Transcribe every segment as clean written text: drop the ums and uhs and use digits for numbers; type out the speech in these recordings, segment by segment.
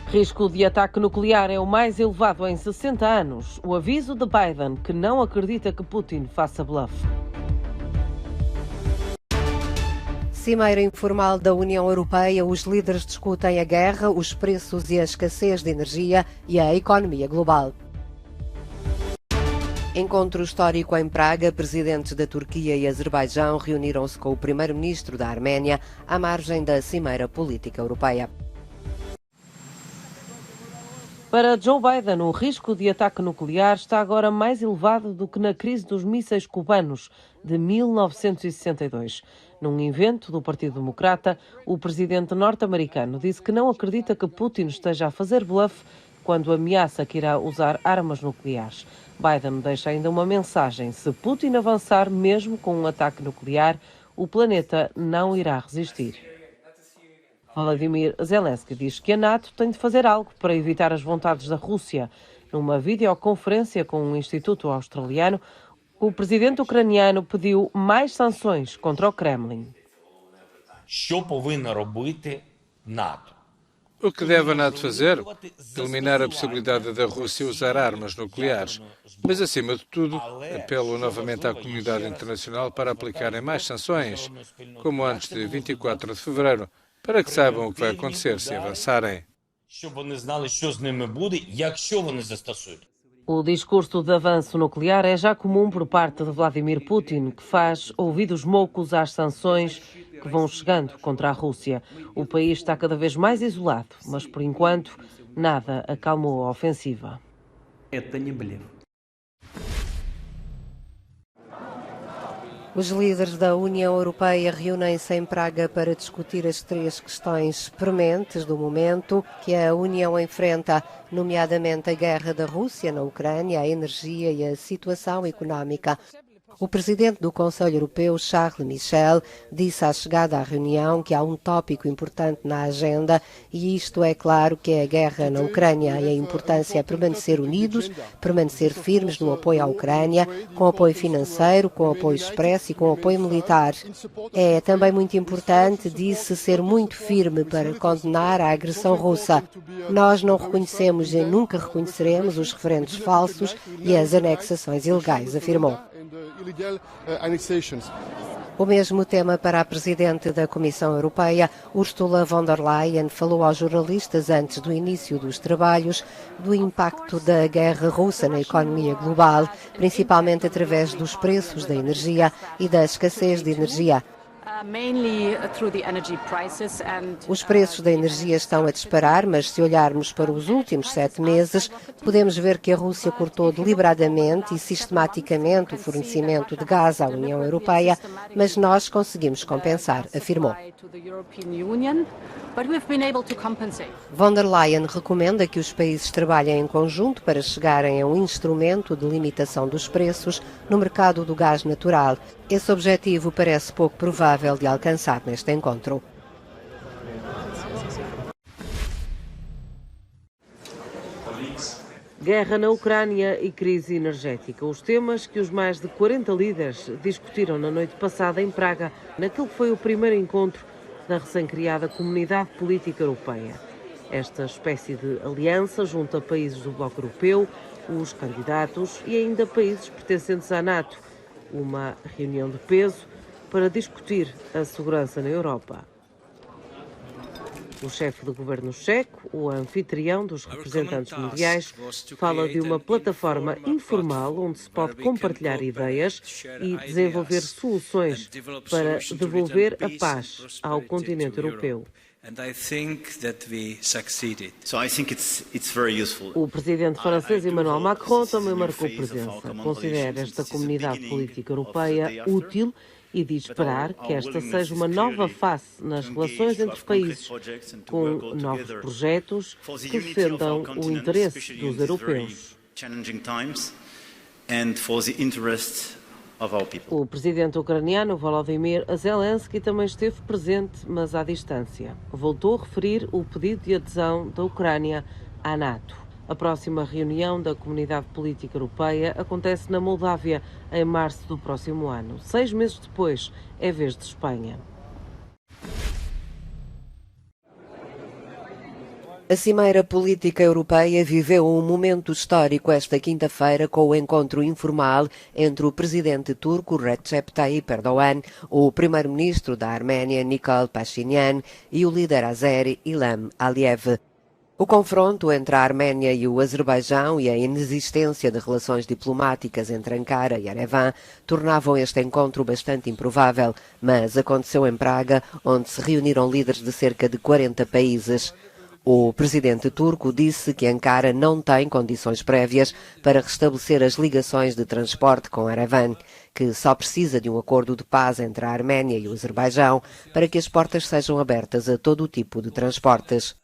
Risco de ataque nuclear é o mais elevado em 60 anos. O aviso de Biden, que não acredita que Putin faça bluff. Cimeira informal da União Europeia, os líderes discutem a guerra, os preços e a escassez de energia e a economia global. Encontro histórico em Praga, presidentes da Turquia e Azerbaijão reuniram-se com o primeiro-ministro da Arménia à margem da Cimeira Política Europeia. Para Joe Biden, o risco de ataque nuclear está agora mais elevado do que na crise dos mísseis cubanos de 1962. Num evento do Partido Democrata, o presidente norte-americano disse que não acredita que Putin esteja a fazer bluff quando ameaça que irá usar armas nucleares. Biden deixa ainda uma mensagem: se Putin avançar mesmo com um ataque nuclear, o planeta não irá resistir. Volodymyr Zelensky diz que a NATO tem de fazer algo para evitar as vontades da Rússia. Numa videoconferência com um instituto australiano, o presidente ucraniano pediu mais sanções contra o Kremlin. O que deve a NATO fazer? Eliminar a possibilidade da Rússia usar armas nucleares. Mas, acima de tudo, apelo novamente à comunidade internacional para aplicarem mais sanções, como antes de 24 de fevereiro, para que saibam o que vai acontecer se avançarem. O discurso de avanço nuclear é já comum por parte de Vladimir Putin, que faz ouvidos moucos às sanções que vão chegando contra a Rússia. O país está cada vez mais isolado, mas por enquanto nada acalmou a ofensiva. Os líderes da União Europeia reúnem-se em Praga para discutir as três questões prementes do momento que a União enfrenta, nomeadamente a guerra da Rússia na Ucrânia, a energia e a situação económica. O presidente do Conselho Europeu, Charles Michel, disse à chegada à reunião que há um tópico importante na agenda e isto é claro que é a guerra na Ucrânia e a importância é permanecer unidos, permanecer firmes no apoio à Ucrânia, com apoio financeiro, com apoio expresso e com apoio militar. É também muito importante, disse, ser muito firme para condenar a agressão russa. Nós não reconhecemos e nunca reconheceremos os referendos falsos e as anexações ilegais, afirmou. O mesmo tema para a Presidente da Comissão Europeia, Ursula von der Leyen, falou aos jornalistas antes do início dos trabalhos do impacto da guerra russa na economia global, principalmente através dos preços da energia e da escassez de energia. Os preços da energia estão a disparar, mas se olharmos para os últimos 7 meses, podemos ver que a Rússia cortou deliberadamente e sistematicamente o fornecimento de gás à União Europeia, mas nós conseguimos compensar, afirmou. Von der Leyen recomenda que os países trabalhem em conjunto para chegarem a um instrumento de limitação dos preços no mercado do gás natural. Esse objetivo parece pouco provável de alcançar neste encontro. Guerra na Ucrânia e crise energética. Os temas que os mais de 40 líderes discutiram na noite passada em Praga, naquele que foi o primeiro encontro da recém-criada Comunidade Política Europeia. Esta espécie de aliança junta países do Bloco Europeu, os candidatos e ainda países pertencentes à NATO. Uma reunião de peso para discutir a segurança na Europa. O chefe do governo checo, o anfitrião dos representantes mundiais, fala de uma plataforma informal onde se pode compartilhar ideias e desenvolver soluções para devolver a paz ao continente europeu. O presidente francês Emmanuel Macron também marcou presença. Considera esta comunidade política europeia útil e diz esperar que esta seja uma nova face nas relações entre países, com novos projetos que defendam o interesse dos europeus. O presidente ucraniano Volodymyr Zelensky também esteve presente, mas à distância. Voltou a referir o pedido de adesão da Ucrânia à NATO. A próxima reunião da Comunidade Política Europeia acontece na Moldávia em março do próximo ano. 6 meses depois, é vez de Espanha. A Cimeira Política Europeia viveu um momento histórico esta quinta-feira com o encontro informal entre o presidente turco Recep Tayyip Erdogan, o primeiro-ministro da Arménia Nikol Pashinyan e o líder azeri Ilham Aliyev. O confronto entre a Arménia e o Azerbaijão e a inexistência de relações diplomáticas entre Ankara e Erevan tornavam este encontro bastante improvável, mas aconteceu em Praga, onde se reuniram líderes de cerca de 40 países. O presidente turco disse que Ankara não tem condições prévias para restabelecer as ligações de transporte com Erevan, que só precisa de um acordo de paz entre a Arménia e o Azerbaijão para que as portas sejam abertas a todo o tipo de transportes.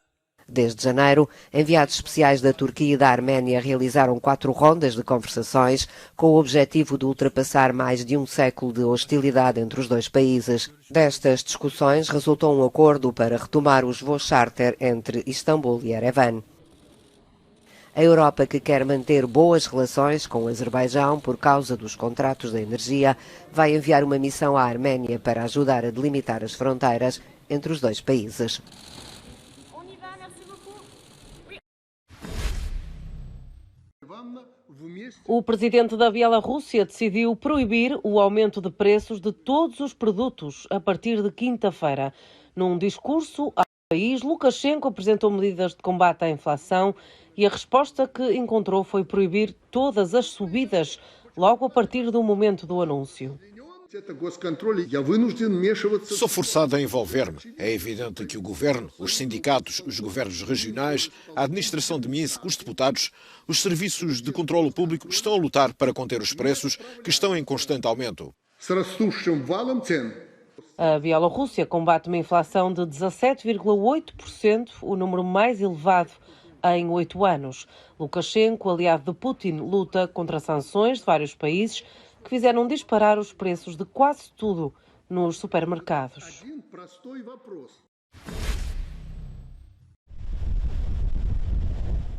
Desde janeiro, enviados especiais da Turquia e da Arménia realizaram 4 rondas de conversações com o objetivo de ultrapassar mais de um século de hostilidade entre os dois países. Destas discussões resultou um acordo para retomar os voos charter entre Istambul e Erevan. A Europa, que quer manter boas relações com o Azerbaijão por causa dos contratos da energia, vai enviar uma missão à Arménia para ajudar a delimitar as fronteiras entre os dois países. O presidente da Bielorrússia decidiu proibir o aumento de preços de todos os produtos a partir de quinta-feira. Num discurso ao país, Lukashenko apresentou medidas de combate à inflação e a resposta que encontrou foi proibir todas as subidas logo a partir do momento do anúncio. Sou forçado a envolver-me. É evidente que o governo, os sindicatos, os governos regionais, a administração de Minsk, os deputados, os serviços de controlo público estão a lutar para conter os preços que estão em constante aumento. A Bielorrússia combate uma inflação de 17,8%, o número mais elevado em 8 anos. Lukashenko, aliado de Putin, luta contra sanções de vários países que fizeram disparar os preços de quase tudo nos supermercados.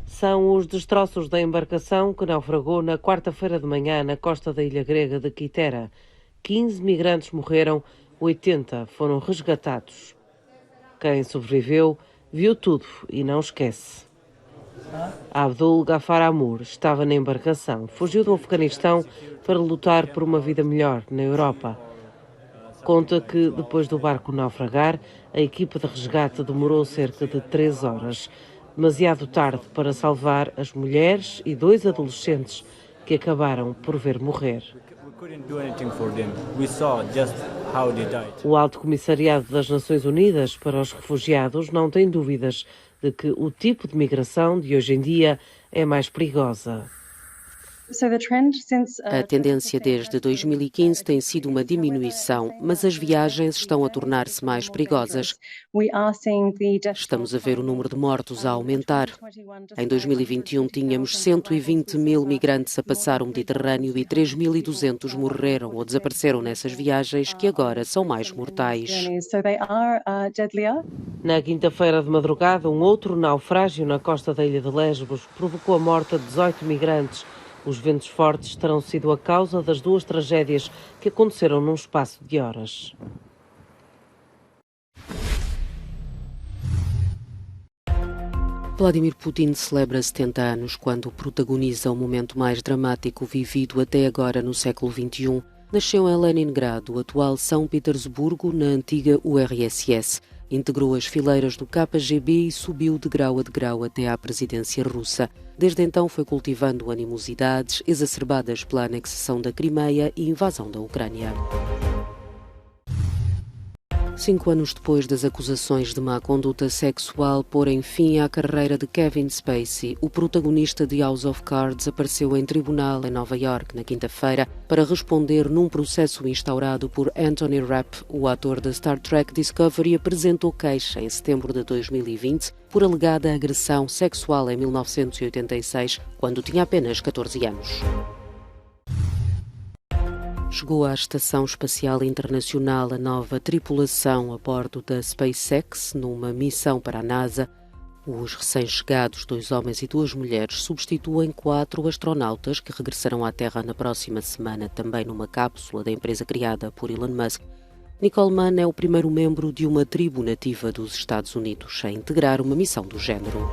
São os destroços da embarcação que naufragou na quarta-feira de manhã na costa da ilha grega de Kitera. 15 migrantes morreram, 80 foram resgatados. Quem sobreviveu viu tudo e não esquece. Abdul Ghaffar Amur estava na embarcação. Fugiu do Afeganistão para lutar por uma vida melhor na Europa. Conta que, depois do barco naufragar, a equipa de resgate demorou cerca de 3 horas. Demasiado tarde para salvar as mulheres e 2 adolescentes que acabaram por ver morrer. O Alto Comissariado das Nações Unidas para os Refugiados não tem dúvidas de que o tipo de migração de hoje em dia é mais perigosa. A tendência desde 2015 tem sido uma diminuição, mas as viagens estão a tornar-se mais perigosas. Estamos a ver o número de mortos a aumentar. Em 2021 tínhamos 120 mil migrantes a passar o Mediterrâneo e 3.200 morreram ou desapareceram nessas viagens que agora são mais mortais. Na quinta-feira de madrugada, um outro naufrágio na costa da ilha de Lesbos provocou a morte de 18 migrantes. Os ventos fortes terão sido a causa das 2 tragédias que aconteceram num espaço de horas. Vladimir Putin celebra 70 anos quando protagoniza o momento mais dramático vivido até agora no século XXI. Nasceu em Leningrado, atual São Petersburgo, na antiga URSS. Integrou as fileiras do KGB e subiu de grau a degrau até à presidência russa. Desde então foi cultivando animosidades exacerbadas pela anexação da Crimeia e invasão da Ucrânia. 5 anos depois das acusações de má conduta sexual porem fim à carreira de Kevin Spacey, o protagonista de House of Cards apareceu em tribunal em Nova York na quinta-feira para responder num processo instaurado por Anthony Rapp. O ator da Star Trek Discovery apresentou queixa em setembro de 2020 por alegada agressão sexual em 1986, quando tinha apenas 14 anos. Chegou à Estação Espacial Internacional a nova tripulação a bordo da SpaceX, numa missão para a NASA. Os recém-chegados, 2 homens e 2 mulheres, substituem 4 astronautas que regressarão à Terra na próxima semana, também numa cápsula da empresa criada por Elon Musk. Nicole Mann é o primeiro membro de uma tribo nativa dos Estados Unidos a integrar uma missão do género.